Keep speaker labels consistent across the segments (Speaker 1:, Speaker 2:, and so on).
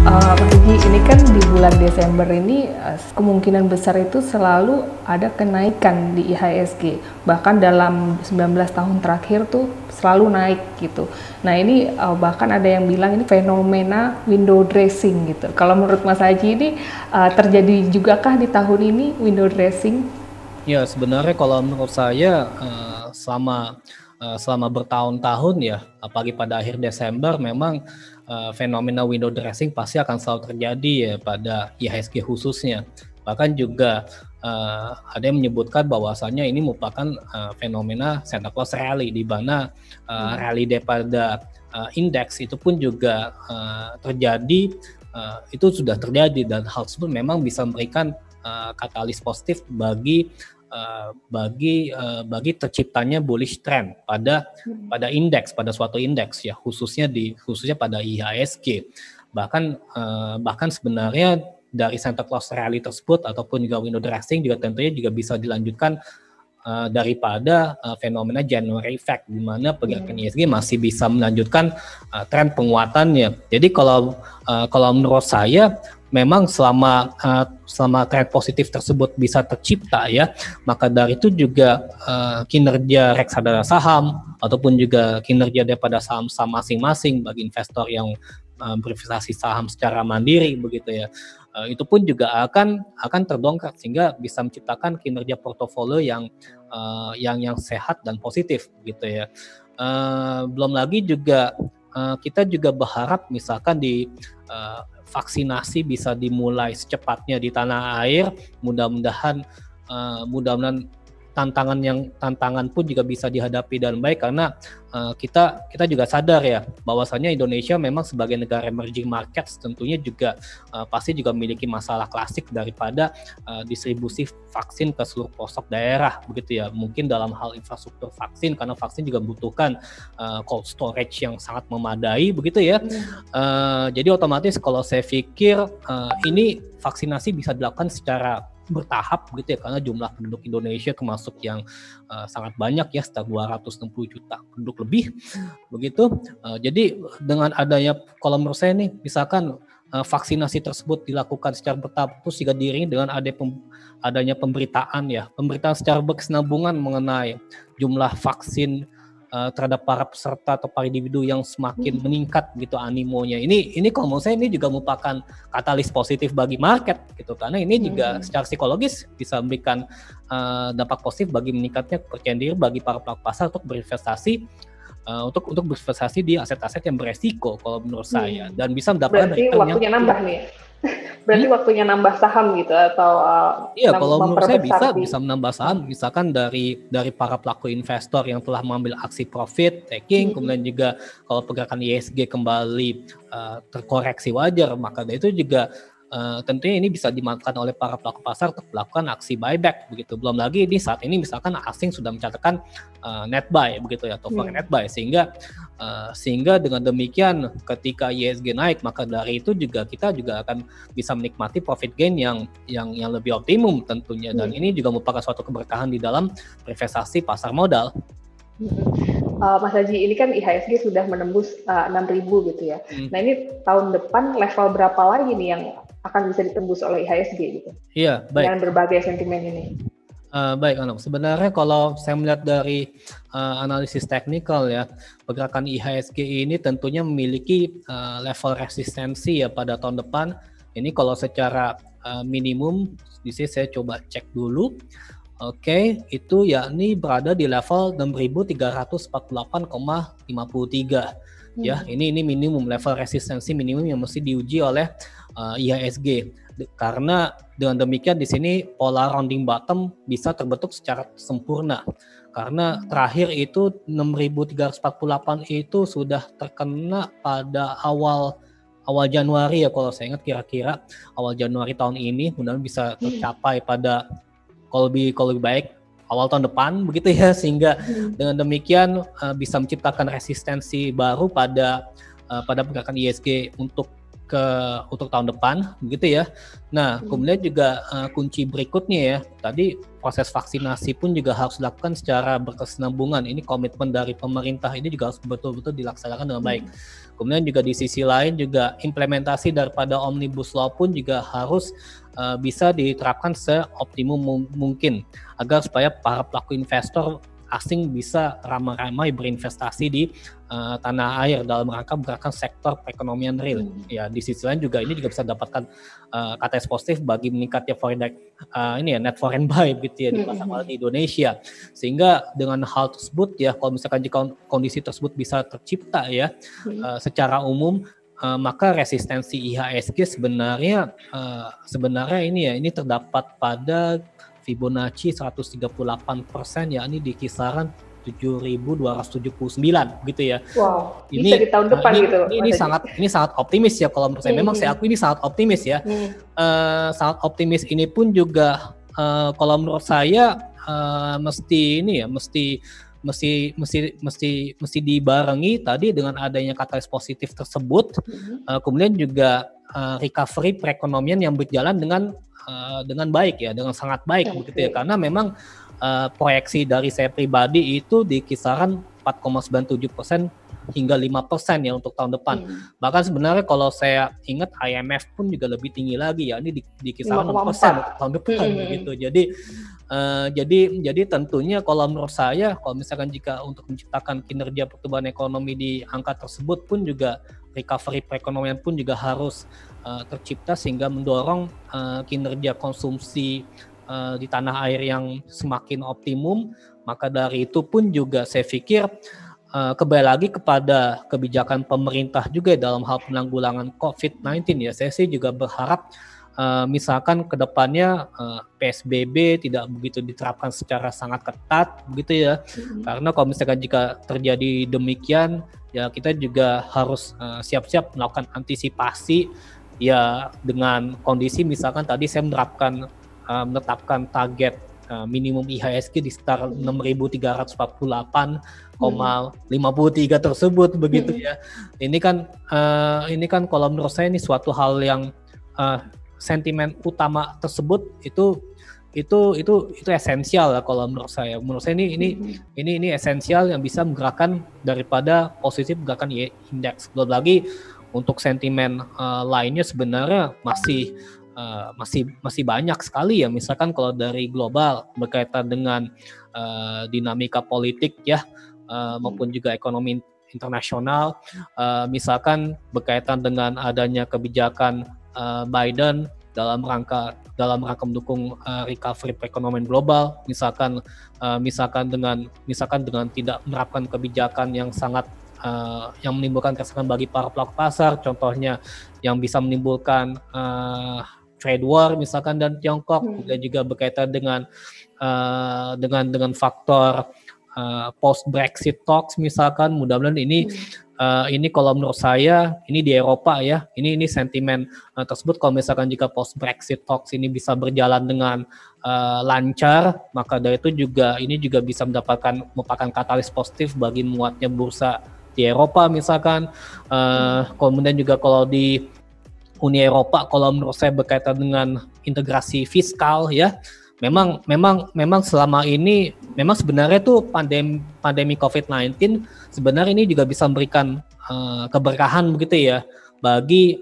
Speaker 1: Mas Diki, ini kan di bulan Desember ini kemungkinan besar itu selalu ada kenaikan di IHSG. Bahkan dalam 19 tahun terakhir tuh selalu naik gitu. Nah ini bahkan ada yang bilang ini fenomena window dressing gitu. Kalau menurut Mas Haji ini terjadi juga kah di tahun ini window dressing?
Speaker 2: Ya sebenarnya kalau menurut saya selama bertahun-tahun ya, apalagi pada akhir Desember memang fenomena window dressing pasti akan selalu terjadi ya pada IHSG khususnya. Bahkan juga ada yang menyebutkan bahwasannya ini merupakan fenomena Santa Claus rally, di mana rally daripada indeks itu pun juga terjadi, itu sudah terjadi, dan hal tersebut memang bisa memberikan katalis positif bagi terciptanya bullish trend pada indeks, pada suatu indeks ya, khususnya pada IHSG. Bahkan sebenarnya dari Santa Claus rally tersebut ataupun juga window dressing juga tentunya juga bisa dilanjutkan daripada fenomena January effect, di mana pergerakan IHSG masih bisa melanjutkan tren penguatannya. Jadi kalau menurut saya memang selama tren positif tersebut bisa tercipta ya, maka dari itu juga kinerja reksadana saham ataupun juga kinerja daripada saham-saham masing-masing bagi investor yang berinvestasi saham secara mandiri begitu ya, itu pun juga akan terdongkrak sehingga bisa menciptakan kinerja portofolio yang sehat dan positif gitu ya. Belum lagi juga kita juga berharap misalkan di vaksinasi bisa dimulai secepatnya di tanah air. Mudah-mudahan tantangan pun juga bisa dihadapi dengan baik, karena kita juga sadar ya bahwasannya Indonesia memang sebagai negara emerging markets tentunya juga pasti juga memiliki masalah klasik daripada distribusi vaksin ke seluruh pelosok daerah begitu ya. Mungkin dalam hal infrastruktur vaksin, karena vaksin juga membutuhkan cold storage yang sangat memadai begitu ya. Jadi otomatis kalau saya pikir ini vaksinasi bisa dilakukan secara bertahap begitu ya, karena jumlah penduduk Indonesia termasuk yang sangat banyak ya, sekitar 260 juta penduduk lebih begitu. Jadi dengan adanya, kalau menurut saya nih, misalkan vaksinasi tersebut dilakukan secara bertahap terus juga diiringi dengan adanya pemberitaan secara berkesinambungan mengenai jumlah vaksin terhadap para peserta atau para individu yang semakin meningkat gitu animonya. Ini kalau menurut saya ini juga merupakan katalis positif bagi market gitu, karena ini juga secara psikologis bisa memberikan dampak positif bagi meningkatnya kepercayaan diri bagi para pelaku pasar untuk berinvestasi untuk berinvestasi di aset-aset yang beresiko kalau menurut saya, dan bisa mendapatkan
Speaker 1: berarti waktunya nambah nih ya? Berarti waktunya nambah saham gitu, atau
Speaker 2: iya, kalau menurut saya bisa menambah saham, misalkan dari para pelaku investor yang telah mengambil aksi profit taking, kemudian juga kalau pergerakan IHSG kembali terkoreksi wajar, maka dari itu juga tentunya ini bisa dimanfaatkan oleh para pelaku pasar untuk melakukan aksi buyback begitu. Belum lagi saat ini misalkan asing sudah mencatatkan net buy begitu ya, atau foreign net buy, sehingga dengan demikian ketika IHSG naik, maka dari itu juga kita juga akan bisa menikmati profit gain yang lebih optimum tentunya, dan ini juga merupakan suatu keberkahan di dalam investasi pasar modal.
Speaker 1: Mas Haji, ini kan IHSG sudah menembus 6.000 gitu ya. Nah ini tahun depan level berapa lagi nih yang akan bisa ditembus oleh IHSG gitu?
Speaker 2: Iya, baik.
Speaker 1: Dengan berbagai sentimen ini.
Speaker 2: Baik, sebenarnya kalau saya melihat dari analisis teknikal ya, pergerakan IHSG ini tentunya memiliki level resistensi ya pada tahun depan. Ini kalau secara minimum, di sini saya coba cek dulu. Oke, itu yakni berada di level 6.348,53. Ya, ini minimum level resistensi minimum yang mesti diuji oleh IHSG. Karena dengan demikian di sini pola rounding bottom bisa terbentuk secara sempurna. Karena terakhir itu 6.348 itu sudah terkena pada awal Januari ya, kalau saya ingat kira-kira awal Januari tahun ini. Mudah-mudahan bisa tercapai pada kalau lebih baik awal tahun depan begitu ya, sehingga dengan demikian bisa menciptakan resistensi baru pada pergerakan IHSG untuk untuk tahun depan, begitu ya. Nah, kemudian juga kunci berikutnya ya, tadi proses vaksinasi pun juga harus dilakukan secara berkesinambungan. Ini komitmen dari pemerintah, ini juga harus betul-betul dilaksanakan dengan baik. Kemudian juga di sisi lain juga implementasi daripada Omnibus Law pun juga harus bisa diterapkan seoptimum mungkin agar supaya para pelaku investor asing bisa ramai-ramai berinvestasi di tanah air dalam rangka menggerakkan sektor perekonomian real. Ya, di sisi lain juga ini juga bisa dapatkan KTS positif bagi meningkatnya net foreign buy gitu ya di pasar modal di Indonesia. Sehingga dengan hal tersebut ya, kalau misalkan jika kondisi tersebut bisa tercipta ya secara umum, maka resistensi IHSG sebenarnya ini terdapat pada Fibonacci 138%, yakni di kisaran 7.279 gitu ya.
Speaker 1: Wow, bisa di tahun depan gitu.
Speaker 2: Ini sangat optimis ya kalau menurut saya. Memang saya akui ini sangat optimis ya. Sangat optimis ini pun juga kalau menurut saya mesti dibarengi tadi dengan adanya katalis positif tersebut. Kemudian juga recovery perekonomian yang berjalan dengan baik ya, dengan sangat baik begitu ya, karena memang proyeksi dari saya pribadi itu di kisaran 4,97% hingga 5% ya untuk tahun depan. Bahkan sebenarnya kalau saya ingat IMF pun juga lebih tinggi lagi ya, ini di kisaran 6% untuk tahun depan begitu. Jadi tentunya kalau menurut saya, kalau misalkan jika untuk menciptakan kinerja pertumbuhan ekonomi di angka tersebut pun juga recovery perekonomian pun juga harus tercipta sehingga mendorong kinerja konsumsi di tanah air yang semakin optimum. Maka dari itu pun juga saya pikir kembali lagi kepada kebijakan pemerintah juga dalam hal penanggulangan COVID-19 ya. Saya sih juga berharap misalkan ke depannya PSBB tidak begitu diterapkan secara sangat ketat begitu ya. Karena kalau misalkan jika terjadi demikian ya, kita juga harus siap-siap melakukan antisipasi ya, dengan kondisi misalkan tadi saya menetapkan target minimum IHSG di sekitar 6.348,53 tersebut begitu ya. Ini kan kalau menurut saya ini suatu hal yang sentimen utama tersebut itu esensial ya kalau menurut saya. Menurut saya ini esensial yang bisa menggerakkan daripada posisi pergerakan indeks. Belum lagi untuk sentimen lainnya sebenarnya masih banyak sekali ya. Misalkan kalau dari global berkaitan dengan dinamika politik ya, maupun juga ekonomi internasional, misalkan berkaitan dengan adanya kebijakan Biden dalam rangka mendukung recovery perekonomian global, misalkan dengan tidak menerapkan kebijakan yang sangat yang menimbulkan kesan bagi para pelaku pasar, contohnya yang bisa menimbulkan trade war misalkan dan Tiongkok, dan juga berkaitan dengan faktor post Brexit talks misalkan. Mudah-mudahan ini kalau menurut saya ini di Eropa ya, ini sentimen tersebut kalau misalkan jika post Brexit talks ini bisa berjalan dengan lancar, maka dari itu ini juga bisa merupakan katalis positif bagi menguatnya bursa di Eropa misalkan. Kemudian juga kalau di Uni Eropa, kalau menurut saya berkaitan dengan integrasi fiskal ya, memang selama ini memang sebenarnya tuh pandemi COVID-19 sebenarnya ini juga bisa memberikan keberkahan begitu ya bagi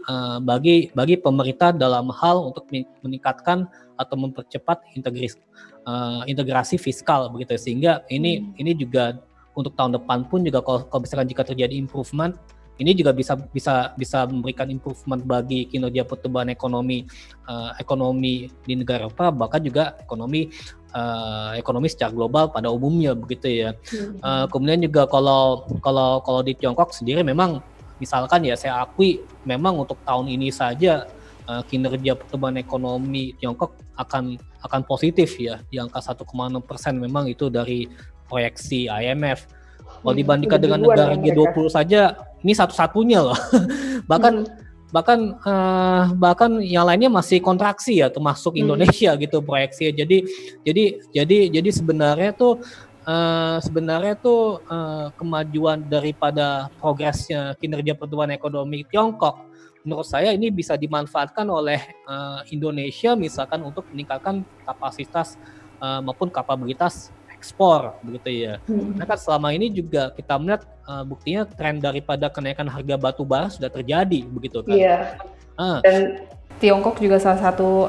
Speaker 2: pemerintah dalam hal untuk meningkatkan atau mempercepat integrasi fiskal begitu, sehingga ini juga untuk tahun depan pun juga kalau misalkan jika terjadi improvement, ini juga bisa memberikan improvement bagi kinerja pertumbuhan ekonomi di negara Eropa, bahkan juga ekonomi secara global pada umumnya begitu ya. Kemudian juga kalau di Tiongkok sendiri memang misalkan ya, saya akui memang untuk tahun ini saja kinerja pertumbuhan ekonomi Tiongkok akan positif ya, di angka 1,6%. Memang itu dari proyeksi IMF. Kalau dibandingkan dengan negara G20 saja, ini satu-satunya loh. bahkan yang lainnya masih kontraksi ya, termasuk Indonesia gitu proyeksinya. Jadi sebenarnya tuh kemajuan daripada progresnya kinerja pertumbuhan ekonomi Tiongkok menurut saya ini bisa dimanfaatkan oleh Indonesia misalkan untuk meningkatkan kapasitas maupun kapabilitas ekspor begitu ya. Karena kan selama ini juga kita melihat buktinya tren daripada kenaikan harga batu bara sudah terjadi begitu kan.
Speaker 1: Iya. Dan Tiongkok juga salah satu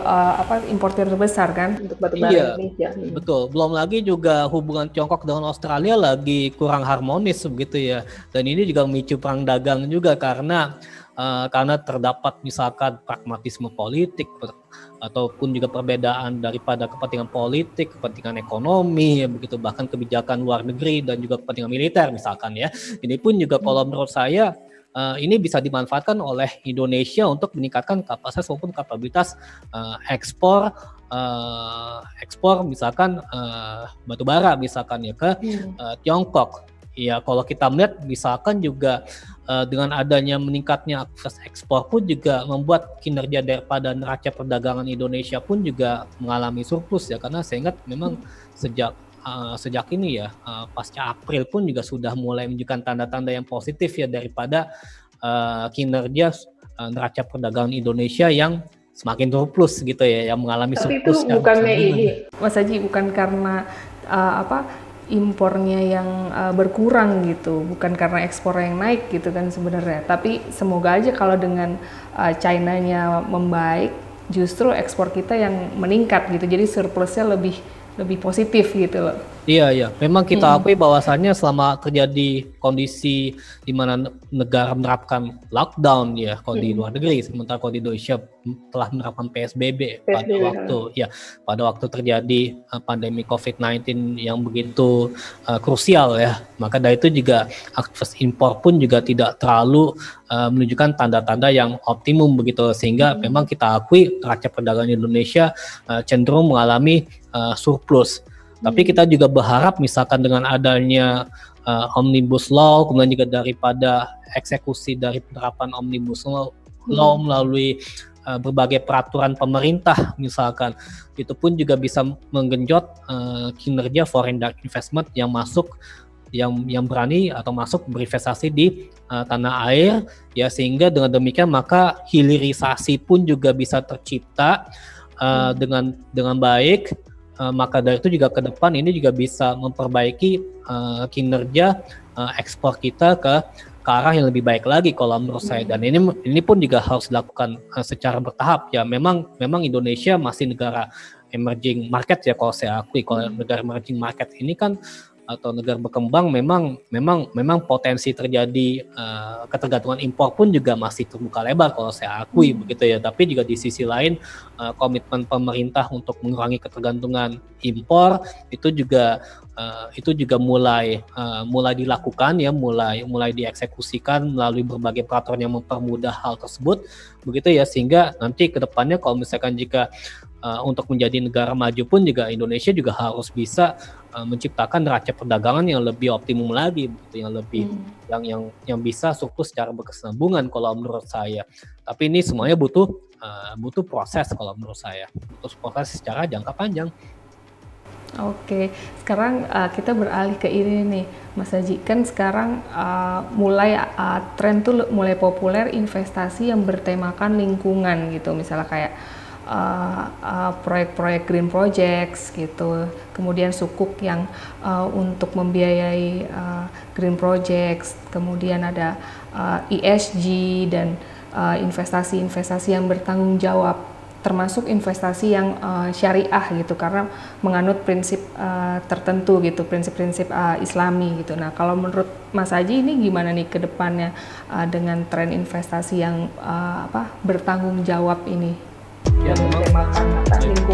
Speaker 1: importir terbesar kan untuk batu bara Indonesia.
Speaker 2: Betul. Belum lagi juga hubungan Tiongkok dengan Australia lagi kurang harmonis begitu ya. Dan ini juga memicu perang dagang juga karena terdapat misalkan pragmatisme politik ataupun juga perbedaan daripada kepentingan politik, kepentingan ekonomi, ya begitu, bahkan kebijakan luar negeri dan juga kepentingan militer misalkan ya. Ini pun juga kalau menurut saya ini bisa dimanfaatkan oleh Indonesia untuk meningkatkan kapasitas maupun kapabilitas ekspor misalkan batu bara misalkan ya ke Tiongkok. Ya kalau kita melihat misalkan juga dengan adanya meningkatnya akses ekspor pun juga membuat kinerja daripada neraca perdagangan Indonesia pun juga mengalami surplus ya, karena saya ingat memang sejak ini ya pasca April pun juga sudah mulai menunjukkan tanda-tanda yang positif ya daripada kinerja neraca perdagangan Indonesia yang semakin surplus gitu ya, yang mengalami surplus.
Speaker 1: Tapi itu bukannya ini Mas Haji, bukan karena impornya yang berkurang gitu, bukan karena ekspor yang naik gitu kan sebenarnya. Tapi semoga aja kalau dengan China-nya membaik, justru ekspor kita yang meningkat gitu. Jadi surplusnya lebih positif gitu loh.
Speaker 2: Iya. Memang kita akui bahwasannya selama terjadi kondisi di mana negara menerapkan lockdown ya, kalau di luar negeri, sementara kalau di Indonesia telah menerapkan PSBB pada waktu terjadi pandemi COVID-19 yang begitu krusial ya. Maka dari itu juga akses impor pun juga tidak terlalu menunjukkan tanda-tanda yang optimum begitu, sehingga memang kita akui neraca perdagangan Indonesia cenderung mengalami surplus. Tapi kita juga berharap misalkan dengan adanya Omnibus Law, kemudian juga daripada eksekusi dari penerapan Omnibus Law melalui berbagai peraturan pemerintah misalkan, itu pun juga bisa menggenjot kinerja foreign direct investment yang masuk, yang berani atau masuk berinvestasi di tanah air ya, sehingga dengan demikian maka hilirisasi pun juga bisa tercipta dengan baik. Maka dari itu juga ke depan ini juga bisa memperbaiki kinerja ekspor kita ke arah yang lebih baik lagi kalau menurut saya. Dan ini pun juga harus dilakukan secara bertahap ya. Memang Indonesia masih negara emerging market ya, kalau saya akui. Kalau negara emerging market ini kan atau negara berkembang memang potensi terjadi ketergantungan impor pun juga masih terbuka lebar kalau saya akui begitu ya. Tapi juga di sisi lain komitmen pemerintah untuk mengurangi ketergantungan impor itu juga mulai dilakukan ya, mulai dieksekusikan melalui berbagai peraturan yang mempermudah hal tersebut begitu ya, sehingga nanti ke depannya kalau misalkan jika untuk menjadi negara maju pun juga Indonesia juga harus bisa menciptakan neraca perdagangan yang lebih optimum lagi, yang lebih yang bisa surplus secara berkesinambungan kalau menurut saya. Tapi ini semuanya butuh proses kalau menurut saya, butuh proses secara jangka panjang.
Speaker 1: Oke, sekarang kita beralih ke ini nih, Mas Haji. Kan sekarang tren tuh mulai populer investasi yang bertemakan lingkungan gitu, misalnya kayak proyek-proyek green projects gitu, kemudian sukuk yang untuk membiayai green projects, kemudian ada ESG dan investasi-investasi yang bertanggung jawab, termasuk investasi yang syariah gitu, karena menganut prinsip tertentu gitu, prinsip-prinsip Islami gitu. Nah, kalau menurut Mas Haji ini gimana nih ke depannya dengan tren investasi yang bertanggung jawab ini?
Speaker 2: Ya,
Speaker 1: yang bertemakan lingkungan.